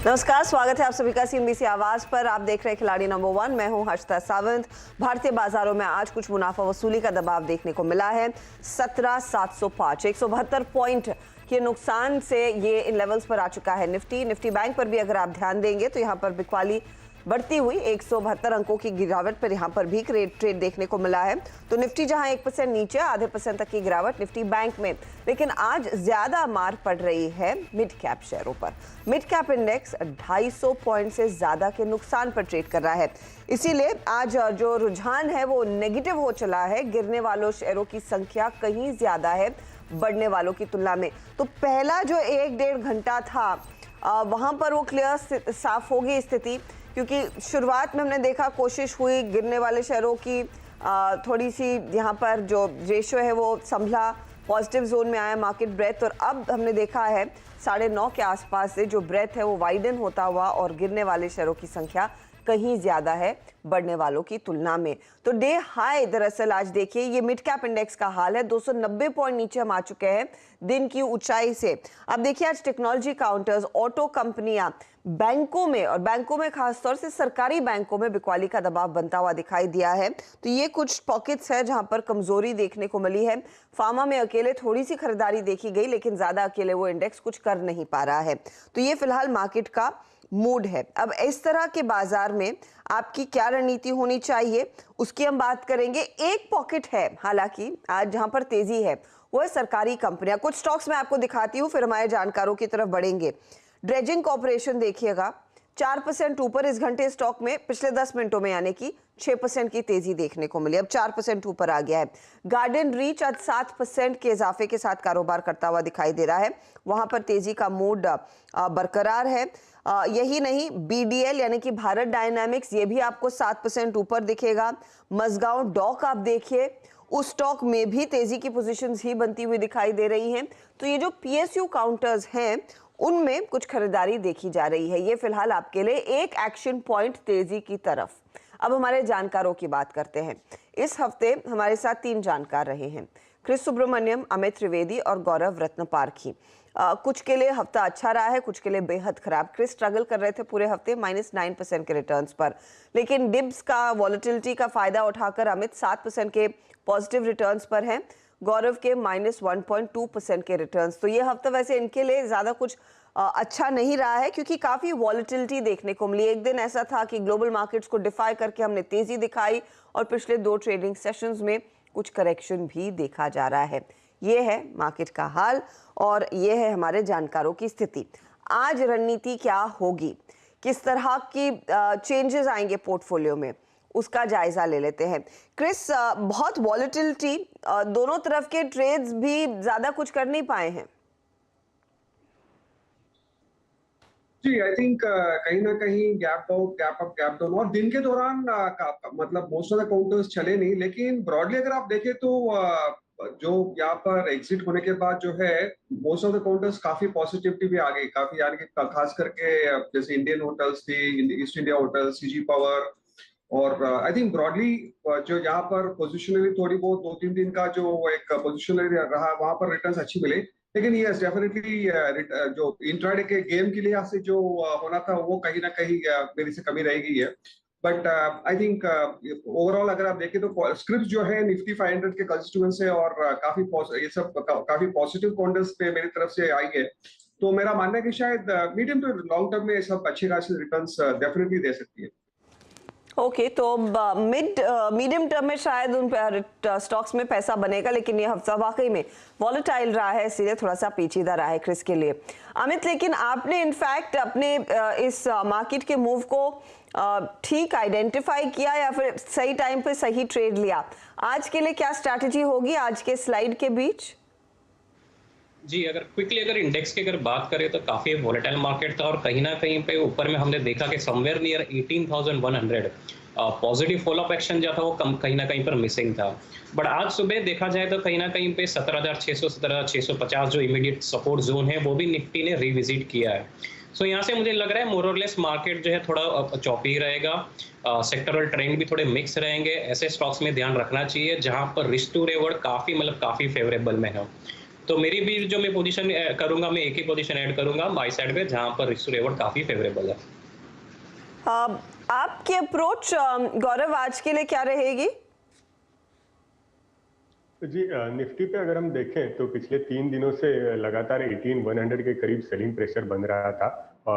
नमस्कार, स्वागत है आप सभी का सीएनबीसी आवाज पर। आप देख रहे हैं खिलाड़ी नंबर 1। मैं हूं हर्षिता सावंत। भारतीय बाजारों में आज कुछ मुनाफा वसूली का दबाव देखने को मिला है। 17,705 172 पॉइंट के नुकसान से ये इन लेवल्स पर आ चुका है। निफ्टी बैंक पर भी अगर आप ध्यान देंगे तो यहाँ पर बिकवाली बढ़ती हुई 172 अंकों की गिरावट पर यहाँ पर भी ट्रेड देखने को मिला है। तो निफ्टी जहां 1% नीचे, आधे % तक की गिरावट निफ्टी बैंक में। लेकिन आज ज्यादा मार पड़ रही है मिड कैप शेयरों पर। मिड कैप इंडेक्स 250 पॉइंट से ज्यादा के नुकसान पर ट्रेड कर रहा है। इसीलिए आज जो रुझान है वो नेगेटिव हो चला है। गिरने वालों शेयरों की संख्या कहीं ज्यादा है बढ़ने वालों की तुलना में। तो पहला जो 1-1.5 घंटा था वहां पर वो क्लियर साफ होगी स्थिति, क्योंकि शुरुआत में हमने देखा कोशिश हुई गिरने वाले शेयरों की थोड़ी सी यहाँ पर जो रेशियो है वो संभला, पॉजिटिव जोन में आया मार्केट ब्रेथ। और अब हमने देखा है 9:30 के आसपास से जो ब्रेथ है वो वाइडन होता हुआ और गिरने वाले शेयरों की संख्या कहीं ज्यादा है बढ़ने वालों की तुलना में। तो डे हाई दरअसल आज देखिए ये मिड कैप इंडेक्स का हाल है। 290 पॉइंट नीचे हम आ चुके हैं दिन की ऊंचाई से। अब देखिए आज टेक्नोलॉजी काउंटर्स, ऑटो कंपनियां, बैंकों में, और बैंकों में खासतौर से सरकारी बैंकों में बिकवाली का दबाव बनता हुआ दिखाई दिया है। तो ये कुछ पॉकेट्स है जहां पर कमजोरी देखने को मिली है। फार्मा में अकेले थोड़ी सी खरीदारी देखी गई, लेकिन ज्यादा अकेले वो इंडेक्स कुछ कर नहीं पा रहा है। तो ये फिलहाल मार्केट का मूड है। अब इस तरह के बाजार में आपकी क्या रणनीति होनी चाहिए उसकी हम बात करेंगे। एक पॉकेट है हालांकि आज जहां पर तेजी है वो है सरकारी कंपनियां। कुछ स्टॉक्स मैं आपको दिखाती हूं, फिर हमारे जानकारों की तरफ बढ़ेंगे। ड्रेजिंग कॉर्पोरेशन देखिएगा 4% ऊपर इस घंटे स्टॉक में पिछले 10 मिनटों में, यानी कि 6% की तेजी देखने को मिली। अब 4% ऊपर आ गया है। गार्डन रीच आज 7% के इजाफे के साथ कारोबार करता हुआ दिखाई दे रहा है। वहां पर तेजी का मूड बरकरार है। यही नहीं, बीडीएल यानी कि भारत डायनामिक्स, ये भी आपको 7% ऊपर दिखेगा। मजगांव डॉक आप देखिए, उस स्टॉक में भी तेजी की पोजीशंस ही बनती हुई दिखाई दे रही हैं। तो ये जो पीएसयू काउंटर्स हैं उनमें कुछ खरीदारी देखी जा रही है। ये फिलहाल आपके लिए एक एक्शन पॉइंट तेजी की तरफ। अब हमारे जानकारों की बात करते हैं। इस हफ्ते हमारे साथ 3 जानकार रहे हैं, क्रिस सुब्रमण्यम, अमित त्रिवेदी और गौरव रत्नपारखी। कुछ के लिए हफ्ता अच्छा रहा है, कुछ के लिए बेहद खराब। क्रिस स्ट्रगल कर रहे थे पूरे हफ्ते -9% के रिटर्न्स पर, लेकिन डिब्स का वॉलेटिलिटी का फायदा उठाकर अमित 7% के पॉजिटिव रिटर्न्स पर हैं। गौरव के -1.2% के रिटर्न्स। तो ये हफ्ता वैसे इनके लिए ज्यादा कुछ अच्छा नहीं रहा है, क्योंकि काफी वॉलेटिलिटी देखने को मिली। एक दिन ऐसा था कि ग्लोबल मार्केट्स को डिफाई करके हमने तेजी दिखाई और पिछले 2 ट्रेडिंग सेशंस में कुछ करेक्शन भी देखा जा रहा है। ये है मार्केट का हाल और ये है हमारे जानकारों की स्थिति। आज रणनीति क्या होगी, किस तरह की चेंजेस आएंगे पोर्टफोलियो में, उसका जायजा ले लेते हैं। क्रिस, बहुत वॉलेटिलिटी, दोनों तरफ के ट्रेड्स भी ज्यादा कुछ कर नहीं पाए हैं। जी, आई थिंक कहीं ना कहीं गैप अप गैप डाउन, और दिन के दौरान मतलब मोस्ट ऑफ द काउंटर्स चले नहीं। लेकिन ब्रॉडली अगर आप देखें तो जो यहाँ पर एग्जिट होने के बाद जो है मोस्ट ऑफ द काउंटर्स काफी पॉजिटिविटी भी आ गई, काफी, यानी कि खास करके जैसे इंडियन होटल्स थी, east India hotel, CG power, और आई थिंक ब्रॉडली जो यहाँ पर पोजिशनरी थोड़ी बहुत 2-3 दिन का जो एक पोजिशनरी रहा वहां पर रिटर्न्स अच्छी मिले। लेकिन यस, डेफिनेटली जो इंट्राडे के गेम के लिहाज से जो होना था वो कहीं ना कहीं मेरी से कमी रह गई है। बट आई थिंक ओवरऑल अगर आप देखें तो स्क्रिप्ट जो है निफ्टी 500 के कंस्टिट्यूएंट से और ये सब काफी पॉजिटिव काउंटर्स पे मेरी तरफ से आई है। तो मेरा मानना है कि शायद मीडियम टू लॉन्ग टर्म में सब अच्छे खासे रिटर्न्स डेफिनेटली दे सकती है। ओके, तो मीडियम टर्म में शायद उन स्टॉक्स में पैसा बनेगा, लेकिन ये हफ्ता वाकई में वॉलेटाइल रहा है, इसलिए थोड़ा सा पेचीदा रहा है क्रिस के लिए। अमित, लेकिन आपने इनफैक्ट अपने इस मार्केट के मूव को ठीक आइडेंटिफाई किया या फिर सही टाइम पे सही ट्रेड लिया? आज के लिए क्या स्ट्रैटेजी होगी आज के स्लाइड के बीच? जी, अगर क्विकली इंडेक्स की अगर बात करें तो काफ़ी वोलेटाइल मार्केट था और कहीं ना कहीं पे ऊपर में हमने देखा कि somewhere near 18,100 positive fall of action जो था वो कहीं ना कहीं पर मिसिंग था। बट आज सुबह देखा जाए तो कहीं ना कहीं पे 17,600 17,650 जो इमीडिएट सपोर्ट जोन है वो भी निफ्टी ने रिविजिट किया है। सो यहाँ से मुझे लग रहा है मोर और लेस मार्केट जो है थोड़ा चौपी रहेगा। सेक्टरल ट्रेंड भी थोड़े मिक्स रहेंगे। ऐसे स्टॉक्स में ध्यान रखना चाहिए जहाँ पर रिस्क टू रिवॉर्ड काफ़ी फेवरेबल में है। तो मेरी भी जो मैं पोजीशन करूंगा, मैं एक ही पोजीशन ऐड करूंगा बाई साइड पे, जहां पर रिस्क रिवॉर्ड काफी फेवरेबल है। आपकी अप्रोच गौरव आज के लिए क्या रहेगी? तो जी निफ्टी पे अगर हम देखें तो पिछले 3 दिनों से लगातार 18,100 के करीब सेलिंग प्रेशर बन रहा था।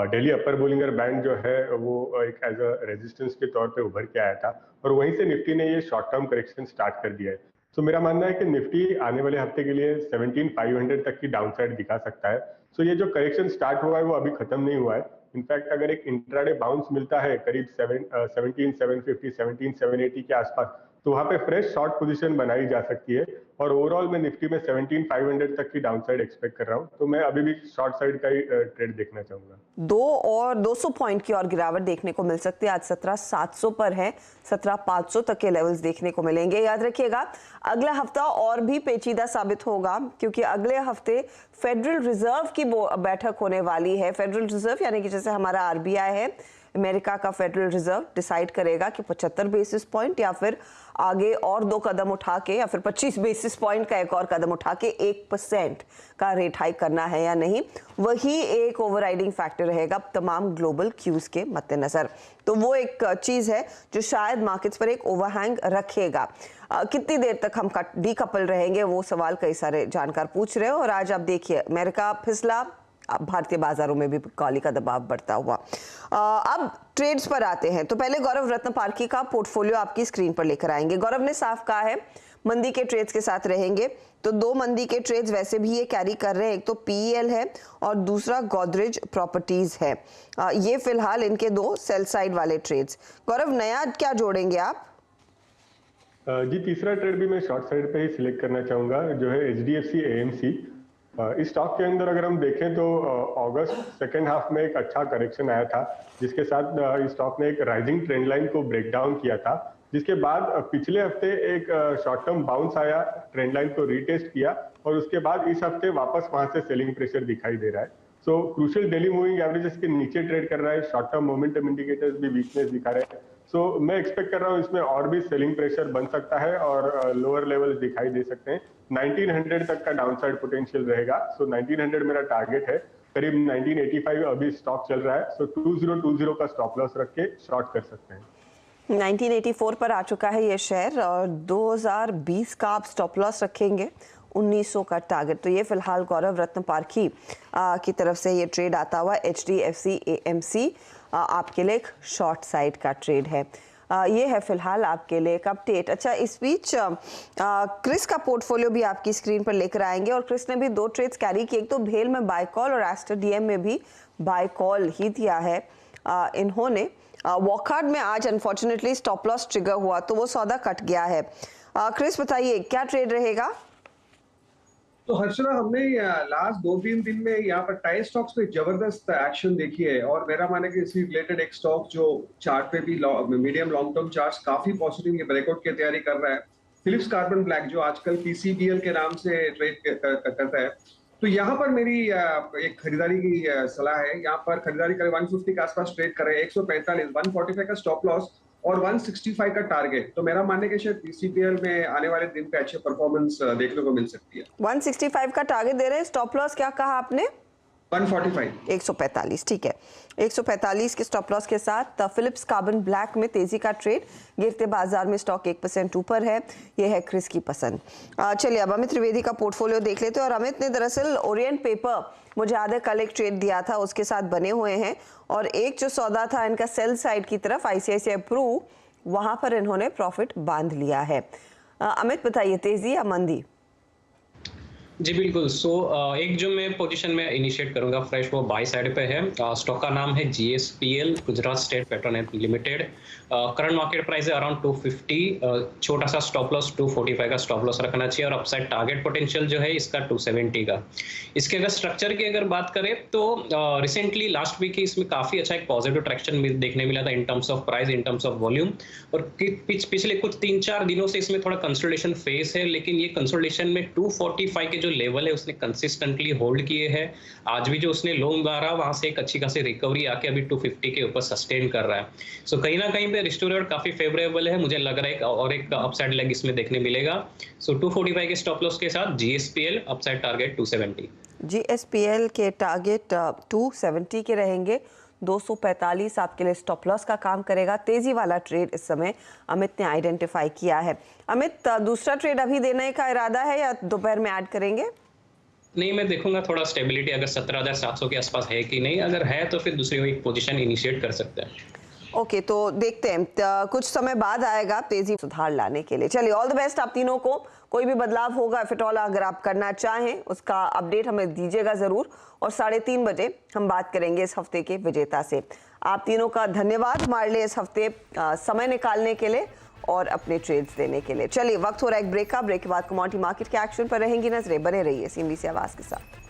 डेली अपर बोलिंगर बैंड जो है वो एक एज अ रेजिस्टेंस के तौर पे उभर के आया था और वहीं से निफ्टी ने ये शॉर्ट टर्म करेक्शन स्टार्ट कर दिया है। तो मेरा मानना है कि निफ्टी आने वाले हफ्ते के लिए 17,500 तक की डाउनसाइड दिखा सकता है। सो ये जो करेक्शन स्टार्ट हुआ है वो अभी खत्म नहीं हुआ है। इनफैक्ट अगर एक इंट्राडे बाउंस मिलता है करीब 17,750 17,780 के आसपास, तो वहां पे फ्रेश शॉर्ट पोजीशन बनाई जा सकती है और ओवरऑल मैं निफ्टी में 17,500 तक की डाउनसाइड एक्सपेक्ट कर रहा हूं। तो मैं अभी भी शॉर्ट साइड का ही ट्रेड देखना चाहूंगा। 200 पॉइंट की और गिरावट देखने को मिल सकती है। आज 17,700 पर है, 17,500 तक के लेवल्स देखने को मिलेंगे। याद रखिएगा अगला हफ्ता और भी पेचीदा साबित होगा क्योंकि अगले हफ्ते फेडरल रिजर्व की बैठक होने वाली है। फेडरल रिजर्व यानी कि जैसे हमारा आरबीआई है, अमेरिका का फेडरल रिजर्व डिसाइड करेगा कि 75 बेसिस पॉइंट या फिर आगे और 2 कदम उठा के या फिर 25 बेसिस पॉइंट का एक और कदम उठा के 1% का रेट हाइक करना है या नहीं। वही एक ओवरराइडिंग फैक्टर रहेगा तमाम ग्लोबल क्यूज के मद्देनजर। तो वो एक चीज है जो शायद मार्केट्स पर एक ओवरहैंग रखेगा। कितनी देर तक हम डीकपल रहेंगे वो सवाल कई सारे जानकार पूछ रहे हैं। और आज आप देखिए अमेरिका फिसला, भारतीय बाजारों में भी काली का दबाव बढ़ता हुआ। अब ट्रेड्स पर आते हैं तो पहले गौरव रत्नपारखी का पोर्टफोलियो आपकी स्क्रीन पर लेकर आएंगे। गौरव ने साफ कहा है मंदी के ट्रेड्स के साथ रहेंगे, तो 2 मंदी के ट्रेड्स वैसे भी ये कैरी कर रहे हैं। एक तो पीईएल है और दूसरा गोदरेज प्रॉपर्टीज है। ये फिलहाल इनके 2 सेल साइड वाले ट्रेड्स। गौरव नया क्या जोड़ेंगे आप? जी तीसरा ट्रेड भी मैं शॉर्ट साइड पे ही सिलेक्ट करना चाहूंगा जो है HDFC AMC। इस स्टॉक के अंदर अगर हम देखें तो अगस्त सेकेंड हाफ में एक अच्छा करेक्शन आया था जिसके साथ इस स्टॉक ने एक राइजिंग ट्रेंड लाइन को ब्रेक डाउन किया था, जिसके बाद पिछले हफ्ते एक शॉर्ट टर्म बाउंस आया, ट्रेंड लाइन को रीटेस्ट किया और उसके बाद इस हफ्ते वापस वहां से सेलिंग प्रेशर दिखाई दे रहा है। सो क्रूशियल डेली मूविंग एवरेजेस के नीचे ट्रेड कर रहा है, शॉर्ट टर्म मोमेंटम इंडिकेटर्स भी वीकनेस दिखा रहे हैं। सो मैं एक्सपेक्ट कर रहा हूँ इसमें और भी सेलिंग प्रेशर बन सकता है और लोअर लेवल्स दिखाई दे सकते हैं। 1900 तक का डाउनसाइड पोटेंशियल रहेगा। सो 1900 मेरा टारगेट है, करीब 1985 अभी स्टॉक चल रहा है। सो 2020 का स्टॉप लॉस रख के शॉर्ट कर सकते हैं। 1984 पर आ चुका है ये शेयर और 2020 का आप स्टॉप लॉस रखेंगे, 1900 का टारगेट। तो ये फिलहाल गौरव रत्नपारखी की तरफ से ये ट्रेड आता हुआ HDFC AMC आपके लिए एक शॉर्ट साइड का ट्रेड है। ये है फिलहाल आपके लिए एक अपडेट। अच्छा, इस बीच क्रिस का पोर्टफोलियो भी आपकी स्क्रीन पर लेकर आएंगे और क्रिस ने भी 2 ट्रेड्स कैरी किए। एक तो भेल में बाय कॉल और एस्टर डीएम में भी बाय कॉल ही दिया है इन्होंने। वॉकहार्ड में आज अनफॉर्चुनेटली स्टॉप लॉस ट्रिगर हुआ तो वो सौदा कट गया है। क्रिस बताइए क्या ट्रेड रहेगा? तो हर्षरा, हमने लास्ट 2-3 दिन में यहाँ पर टाई स्टॉक्स पे जबरदस्त एक्शन देखी है और मेरा मानना है कि इसी रिलेटेड एक स्टॉक जो चार्ट पे भी मीडियम लॉन्ग टर्म चार्ट्स काफी पॉजिटिव ये ब्रेकआउट की तैयारी कर रहा है, फिलिप्स कार्बन ब्लैक जो आजकल PCBL के नाम से ट्रेड करता है। तो यहाँ पर मेरी एक खरीदारी की सलाह है। यहाँ पर खरीदारी करें, 150 के आसपास ट्रेड करें, 145, 145 का स्टॉप लॉस और 165 का टारगेट। तो मेरा मानने के शायद PCBL में आने वाले दिन पे अच्छे परफॉर्मेंस देखने को मिल सकती है। 165 का टारगेट दे रहे हैं, स्टॉप लॉस क्या कहा आपने? 145, 145, ठीक है। 145 के स्टॉप लॉस के साथ फिलिप्स कार्बन ब्लैक में तेजी का ट्रेड। गिरते बाजार में स्टॉक 1% ऊपर है। ये है क्रिस की पसंद। चलिए अब अमित त्रिवेदी का पोर्टफोलियो देख लेते हैं। और अमित ने दरअसल ओरिएंट पेपर, मुझे आधा कल एक ट्रेड दिया था, उसके साथ बने हुए हैं और एक जो सौदा था इनका सेल साइड की तरफ ICICI प्रू, वहां पर इन्होंने प्रॉफिट बांध लिया है। अमित बताइए तेजी या मंदी? जी बिल्कुल। सो एक जो मैं पोजीशन में इनिशिएट करूंगा फ्रेश वो बाय साइड पे है। स्टॉक का नाम है GSPL, Gujarat state Petronet limited. Current market price है अराउंड 250। छोटा सा स्टॉप लॉस 245 का स्टॉप लॉस रखना चाहिए और अपसाइड टारगेट पोटेंशियल जो है इसका 270 का। इसके अगर स्ट्रक्चर की अगर बात करें तो रिसेंटली लास्ट वीक इसमें काफी अच्छा एक पॉजिटिव ट्रैक्शन देखने मिला था in terms of price, in terms of volume. और पिछले कुछ 3-4 दिनों से इसमें थोड़ा कंसोलिडेशन फेज है, लेकिन ये कंसोलिडेशन में 245 के जो लेवल है उसने कंसिस्टेंटली होल्ड किए हैं। आज भी जो उसने लो मारा वहां से एक अच्छी खासी रिकवरी आके अभी 250 के ऊपर सस्टेन कर रहा है। सो कहीं ना कहीं पे रिस्टोर काफी फेवरेबल है, मुझे लग रहा है एक अपसाइड लेग इसमें देखने मिलेगा। सो 245 के स्टॉप लॉस के साथ जीएसपीएल अपसाइड टारगेट 270। जीएसपीएल के टारगेट 270 के रहेंगे। 245 आपके लिए स्टॉप लॉस का काम करेगा। तेजी वाला ट्रेड इस समय अमित ने आइडेंटिफाई किया है। अमित, दूसरा ट्रेड अभी देने का इरादा है या दोपहर में ऐड करेंगे? नहीं, मैं देखूंगा थोड़ा स्टेबिलिटी अगर 17,700 के आसपास है कि नहीं। अगर है तो फिर दूसरी एक पोजीशन इनिशिएट कर सकते हैं। ओके, तो देखते हैं कुछ समय बाद आएगा तेजी सुधार लाने के लिए। चलिए, ऑल द बेस्ट आप तीनों को। कोई भी बदलाव होगा इफ एट ऑल अगर आप करना चाहें उसका अपडेट हमें दीजिएगा जरूर, और 3:30 बजे हम बात करेंगे इस हफ्ते के विजेता से। आप तीनों का धन्यवाद हमारे लिए इस हफ्ते समय निकालने के लिए और अपने ट्रेड्स देने के लिए। चलिए, वक्त हो रहा है एक ब्रेक का। ब्रेक के बाद कमोडिटी मार्केट के एक्शन पर रहेंगी नजरें। बने रहिए CNBC आवाज के साथ।